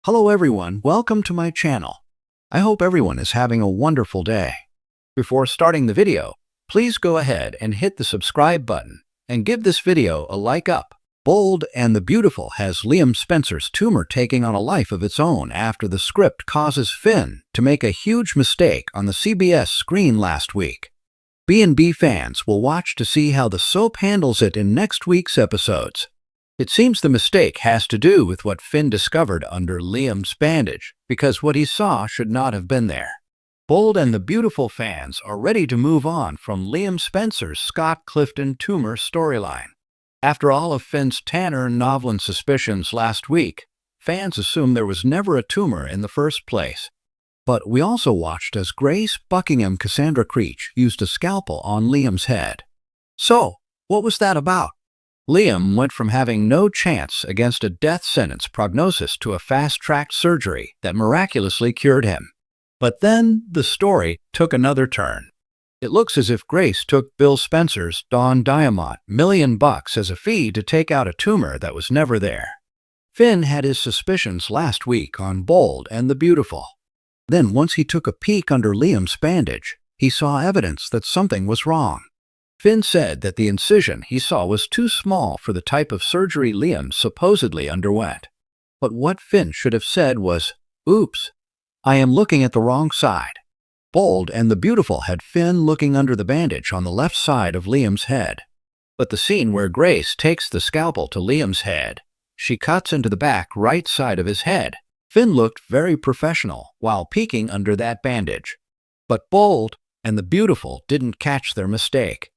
Hello everyone, welcome to my channel. I hope everyone is having a wonderful day. Before starting the video, please go ahead and hit the subscribe button and give this video a like up. Bold and the Beautiful has Liam Spencer's tumor taking on a life of its own after the script causes Finn to make a huge mistake on the CBS screen last week. B&B fans will watch to see how the soap handles it in next week's episodes. It seems the mistake has to do with what Finn discovered under Liam's bandage, because what he saw should not have been there. Bold and the Beautiful fans are ready to move on from Liam Spencer's Scott Clifton tumor storyline. After all of Finn's Tanner and Novlan suspicions last week, fans assume there was never a tumor in the first place. But we also watched as Grace Buckingham Cassandra Creech used a scalpel on Liam's head. So, what was that about? Liam went from having no chance against a death sentence prognosis to a fast-tracked surgery that miraculously cured him. But then the story took another turn. It looks as if Grace took Bill Spencer's Don Diamont $1 million as a fee to take out a tumor that was never there. Finn had his suspicions last week on Bold and the Beautiful. Then once he took a peek under Liam's bandage, he saw evidence that something was wrong. Finn said that the incision he saw was too small for the type of surgery Liam supposedly underwent. But what Finn should have said was, "Oops, I am looking at the wrong side." Bold and the Beautiful had Finn looking under the bandage on the left side of Liam's head. But the scene where Grace takes the scalpel to Liam's head, she cuts into the back right side of his head. Finn looked very professional while peeking under that bandage. But Bold and the Beautiful didn't catch their mistake.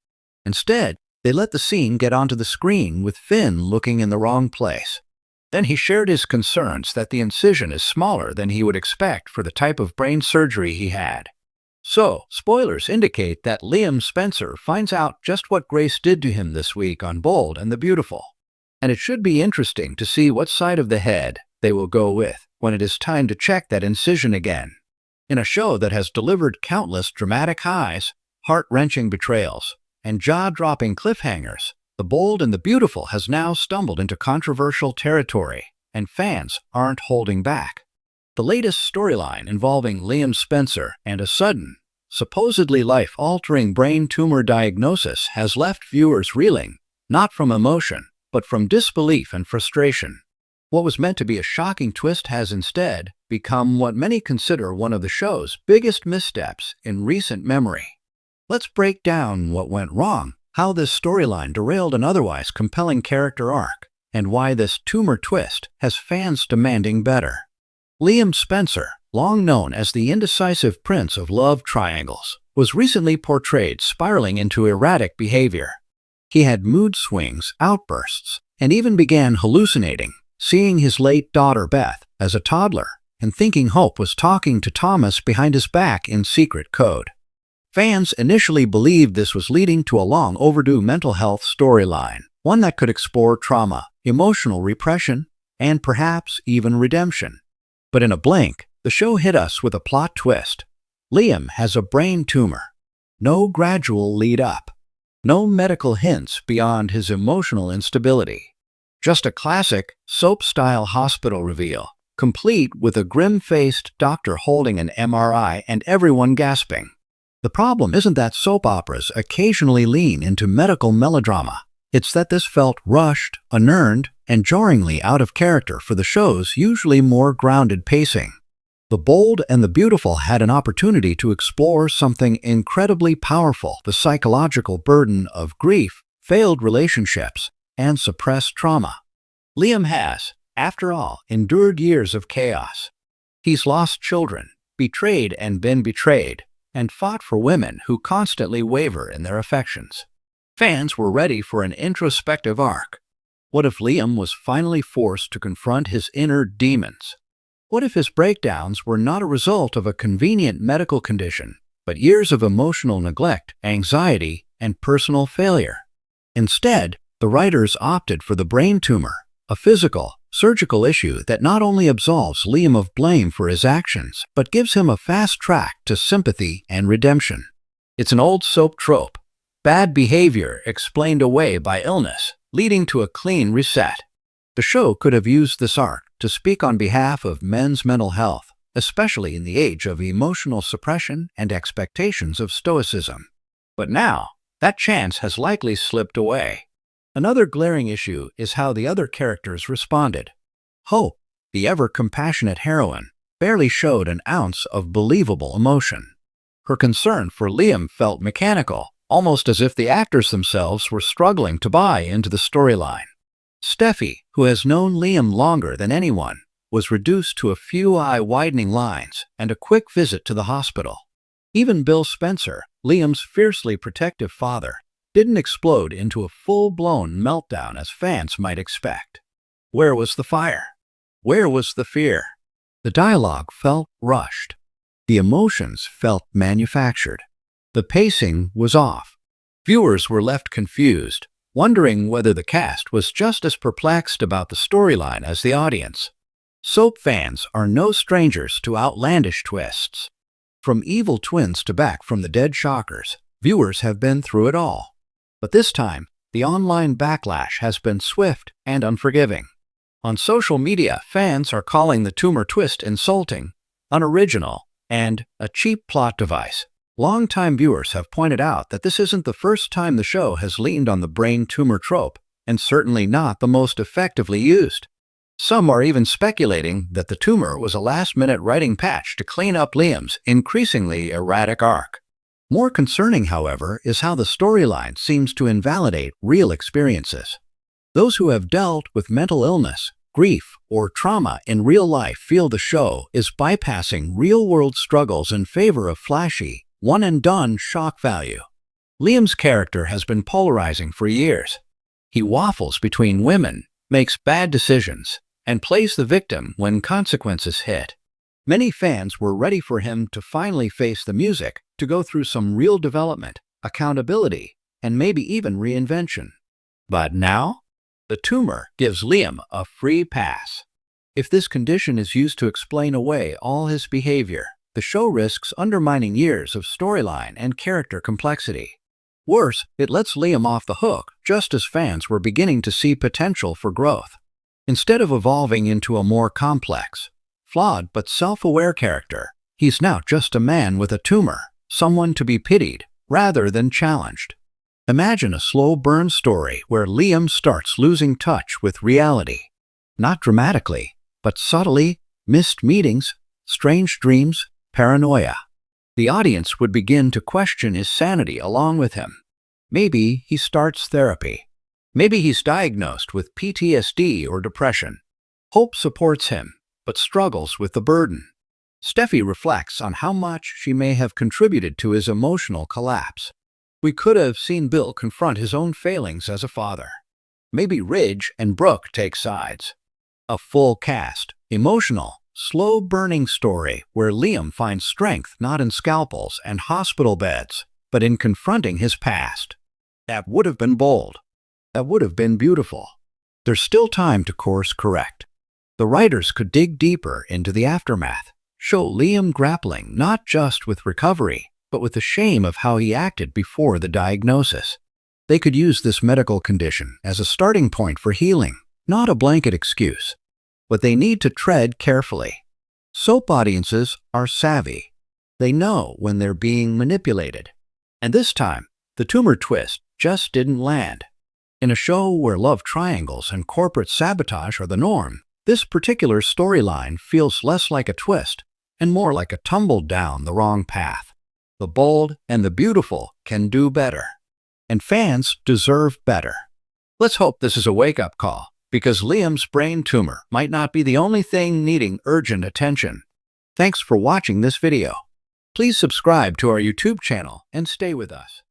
Instead, they let the scene get onto the screen with Finn looking in the wrong place. Then he shared his concerns that the incision is smaller than he would expect for the type of brain surgery he had. So, spoilers indicate that Liam Spencer finds out just what Grace did to him this week on Bold and the Beautiful. And it should be interesting to see what side of the head they will go with when it is time to check that incision again. In a show that has delivered countless dramatic highs, heart-wrenching betrayals, and jaw-dropping cliffhangers, The Bold and the Beautiful has now stumbled into controversial territory, and fans aren't holding back. The latest storyline involving Liam Spencer and a sudden, supposedly life-altering brain tumor diagnosis has left viewers reeling, not from emotion, but from disbelief and frustration. What was meant to be a shocking twist has instead become what many consider one of the show's biggest missteps in recent memory. Let's break down what went wrong, how this storyline derailed an otherwise compelling character arc, and why this tumor twist has fans demanding better. Liam Spencer, long known as the indecisive prince of love triangles, was recently portrayed spiraling into erratic behavior. He had mood swings, outbursts, and even began hallucinating, seeing his late daughter Beth as a toddler and thinking Hope was talking to Thomas behind his back in secret code. Fans initially believed this was leading to a long overdue mental health storyline, one that could explore trauma, emotional repression, and perhaps even redemption. But in a blink, the show hit us with a plot twist. Liam has a brain tumor. No gradual lead up. No medical hints beyond his emotional instability. Just a classic, soap-style hospital reveal, complete with a grim-faced doctor holding an MRI and everyone gasping. The problem isn't that soap operas occasionally lean into medical melodrama. It's that this felt rushed, unearned, and jarringly out of character for the show's usually more grounded pacing. The Bold and the Beautiful had an opportunity to explore something incredibly powerful: the psychological burden of grief, failed relationships, and suppressed trauma. Liam has, after all, endured years of chaos. He's lost children, betrayed and been betrayed, and fought for women who constantly waver in their affections. Fans were ready for an introspective arc. What if Liam was finally forced to confront his inner demons? What if his breakdowns were not a result of a convenient medical condition, but years of emotional neglect, anxiety, and personal failure? Instead, the writers opted for the brain tumor, a physical, surgical issue that not only absolves Liam of blame for his actions, but gives him a fast track to sympathy and redemption. It's an old soap trope: bad behavior explained away by illness, leading to a clean reset. The show could have used this arc to speak on behalf of men's mental health, especially in the age of emotional suppression and expectations of stoicism. But now, that chance has likely slipped away. Another glaring issue is how the other characters responded. Hope, the ever-compassionate heroine, barely showed an ounce of believable emotion. Her concern for Liam felt mechanical, almost as if the actors themselves were struggling to buy into the storyline. Steffi, who has known Liam longer than anyone, was reduced to a few eye-widening lines and a quick visit to the hospital. Even Bill Spencer, Liam's fiercely protective father, didn't explode into a full-blown meltdown as fans might expect. Where was the fire? Where was the fear? The dialogue felt rushed. The emotions felt manufactured. The pacing was off. Viewers were left confused, wondering whether the cast was just as perplexed about the storyline as the audience. Soap fans are no strangers to outlandish twists. From evil twins to back from the dead shockers, viewers have been through it all. But this time, the online backlash has been swift and unforgiving. On social media, fans are calling the tumor twist insulting, unoriginal, and a cheap plot device. Longtime viewers have pointed out that this isn't the first time the show has leaned on the brain tumor trope, and certainly not the most effectively used. Some are even speculating that the tumor was a last-minute writing patch to clean up Liam's increasingly erratic arc. More concerning, however, is how the storyline seems to invalidate real experiences. Those who have dealt with mental illness, grief, or trauma in real life feel the show is bypassing real-world struggles in favor of flashy, one-and-done shock value. Liam's character has been polarizing for years. He waffles between women, makes bad decisions, and plays the victim when consequences hit. Many fans were ready for him to finally face the music, to go through some real development, accountability, and maybe even reinvention. But now, the tumor gives Liam a free pass. If this condition is used to explain away all his behavior, the show risks undermining years of storyline and character complexity. Worse, it lets Liam off the hook just as fans were beginning to see potential for growth. Instead of evolving into a more complex, flawed but self-aware character, he's now just a man with a tumor, someone to be pitied rather than challenged. Imagine a slow burn story where Liam starts losing touch with reality. Not dramatically, but subtly, missed meetings, strange dreams, paranoia. The audience would begin to question his sanity along with him. Maybe he starts therapy. Maybe he's diagnosed with PTSD or depression. Hope supports him, but struggles with the burden. Steffi reflects on how much she may have contributed to his emotional collapse. We could have seen Bill confront his own failings as a father. Maybe Ridge and Brooke take sides. A full cast, emotional, slow-burning story where Liam finds strength not in scalpels and hospital beds, but in confronting his past. That would have been bold. That would have been beautiful. There's still time to course correct. The writers could dig deeper into the aftermath, show Liam grappling not just with recovery, but with the shame of how he acted before the diagnosis. They could use this medical condition as a starting point for healing, not a blanket excuse. But they need to tread carefully. Soap audiences are savvy. They know when they're being manipulated. And this time, the tumor twist just didn't land. In a show where love triangles and corporate sabotage are the norm, this particular storyline feels less like a twist and more like a tumble down the wrong path. The bold and the beautiful can do better. And fans deserve better. Let's hope this is a wake-up call, because Liam's brain tumor might not be the only thing needing urgent attention. Thanks for watching this video. Please subscribe to our YouTube channel and stay with us.